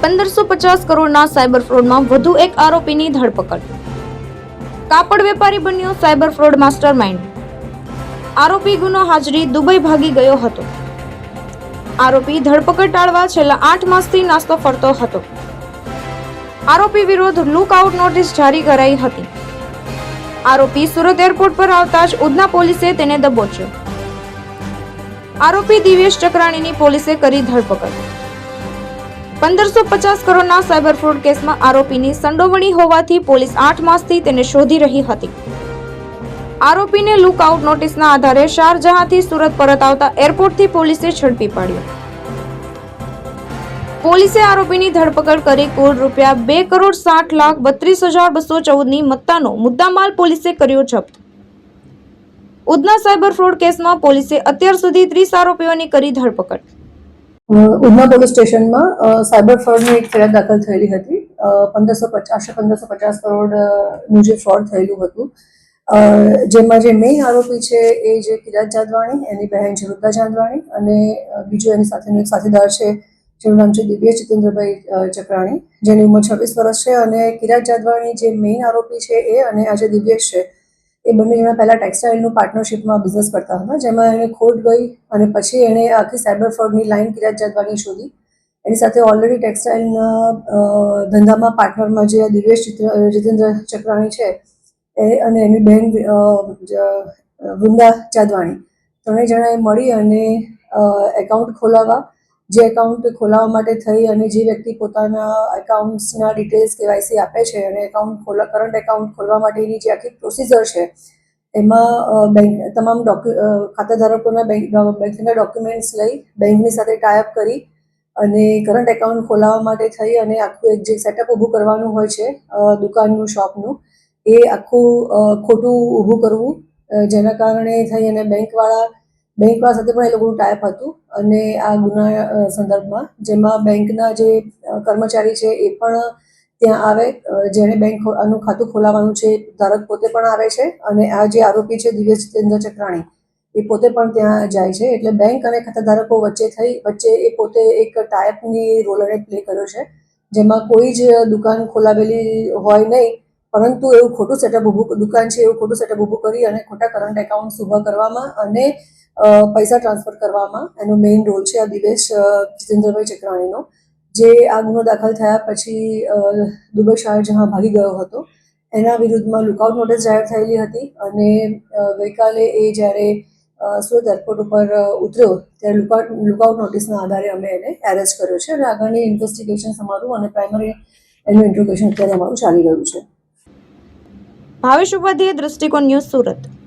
1550 કરોડના સાયબર ફ્રોડમાં વધુ એક આરોપીની ધરપકડ. કાપડ વેપારી બન્યો સાયબર ફ્રોડ માસ્ટરમાઇન્ડ. આરોપી ગુનો હાજરી દુબઈ ભાગી ગયો હતો. આરોપી ધરપકડ ટાળવા છેલ્લા 8 માસથી નાસ્તો ફરતો હતો. આરોપી વિરુદ્ધ લુકઆઉટ નોટિસ જારી કરાઈ હતી. આરોપી સુરત એરપોર્ટ પર આવતા જ ઉધના પોલીસે તેને દબોચ્યો. આરોપી દિવ્યેશ ચક્રાણીની પોલીસે કરી ધરપકડ. 1550 કરોડના સાયબર ફ્રોડ કેસમાં આરોપીની સંડોવણી હોવાથી પોલીસ 8 માસથી તેને શોધી રહી હતી. આરોપીને લુકઆઉટ નોટિસના આધારે શારજહાંથી સુરત પરત આવતા એરપોર્ટથી પોલીસે ઝડપી પાડ્યો. પોલીસે આરોપીની ધરપકડ કરી કુલ ₹2,60,32,214ની મત્તાનો મુદ્દામાલ પોલીસે કર્યો જપ્ત. ઉધના સાયબર ફ્રોડ કેસમાં પોલીસે અત્યાર સુધી 30 આરોપીઓની કરી ધરપકડ. ઉધના પોલીસ સ્ટેશનમાં સાયબર ફ્રોડની એક ફરિયાદ દાખલ થયેલી હતી. 1550 કરોડનું જે ફ્રોડ થયેલું હતું, જેમાં જે મેઇન આરોપી છે એ જે કિરાત જાદવાણી, એની બહેન છે વૃદ્ધા જાદવાણી, અને બીજો એની સાથેનો એક સાથીદાર છે જેનું નામ છે દિવ્યેશ જીતેન્દ્રભાઈ ચક્રાણી, જેની ઉંમર 26 વર્ષ છે. અને કિરાત જાદવાણી જે મેઇન આરોપી છે એ, અને આ જે દિવ્યેશ છે એ બંને જણા પહેલા ટેક્સટાઇલનું પાર્ટનરશિપમાં બિઝનેસ કરતા હતા, જેમાં એને ખોટ ગઈ અને પછી એણે આખી સાયબર ફ્રોડની લાઈન કિરાત જાદવાણી શોધી. એની સાથે ઓલરેડી ટેક્સટાઇલના ધંધામાં પાર્ટનરમાં જે દિવ્યેશ જીતેન્દ્ર ચક્રાણી છે એ અને એની બહેન વૃંદા જાદવાણી, ત્રણેય જણાએ મળી અને એકાઉન્ટ ખોલાવવા, જે એકાઉન્ટ ખોલાવવા માટે થઈ અને જે વ્યક્તિ પોતાના એકાઉન્ટ્સના ડિટેલ્સ કેવાયસી આપે છે અને કરંટ એકાઉન્ટ ખોલવા માટેની જે આખી પ્રોસિજર છે એમાં તમામ ખાતાધારકોના બેંકના ડોક્યુમેન્ટ્સ લઈ બેંકની સાથે ટાઈઅપ કરી અને કરંટ એકાઉન્ટ ખોલાવવા માટે થઈ અને આખું એક જે સેટઅપ ઊભું કરવાનું હોય છે દુકાનનું, શોપનું, એ આખું ખોટું ઊભું કરવું, જેના કારણે થઈ અને બેંકવાળા સાથે પણ એ લોકોનું ટાઈપ હતું. અને આ ગુના સંદર્ભમાં જેમાં બેંકના જે કર્મચારી છે એ પણ ત્યાં આવે, જેણે બેંકનું ખાતું ખોલાવવાનું છે ધારક પોતે પણ આવે છે, અને આ જે આરોપી છે દિવ્યેશ જીતેન્દ્ર ચક્રાણી એ પોતે પણ ત્યાં જાય છે. એટલે બેંક અને ખાતાધારકો વચ્ચે એ પોતે એક ટાઈપની રોલ એને પ્લે કર્યો છે, જેમાં કોઈ જ દુકાન ખોલાવેલી હોય નહીં, પરંતુ એવું ખોટું સેટઅપ દુકાન છે એવું ખોટું સેટઅપ ઊભું કરી અને ખોટા કરંટ એકાઉન્ટ ઊભા કરવામાં અને પૈસા ટ્રાન્સફર કરવામાં એનો મેઇન રોલ છે આ દિવ્યેશ જીતેન્દ્રભાઈ ચક્રાણીનો, જે આ ગુનો દાખલ થયા પછી દુબઈ શારજહાં ભાગી ગયો હતો. એના વિરુદ્ધમાં લુકઆઉટ નોટિસ જાહેર થયેલી હતી અને ગઈકાલે એ જ્યારે સુરત એરપોર્ટ ઉપર ઉતર્યો ત્યારે લુકઆઉટ નોટિસના આધારે અમે એને એરેસ્ટ કર્યો છે અને આગળની ઇન્વેસ્ટિગેશન અમારું અને પ્રાઇમરી એનું ઇન્ટ્રોગેશન અત્યારે અમારું ચાલી રહ્યું છે. ભાવેશ ઉપાધ્યાય, દૃષ્ટિકોણ ન્યૂઝ, સુરત.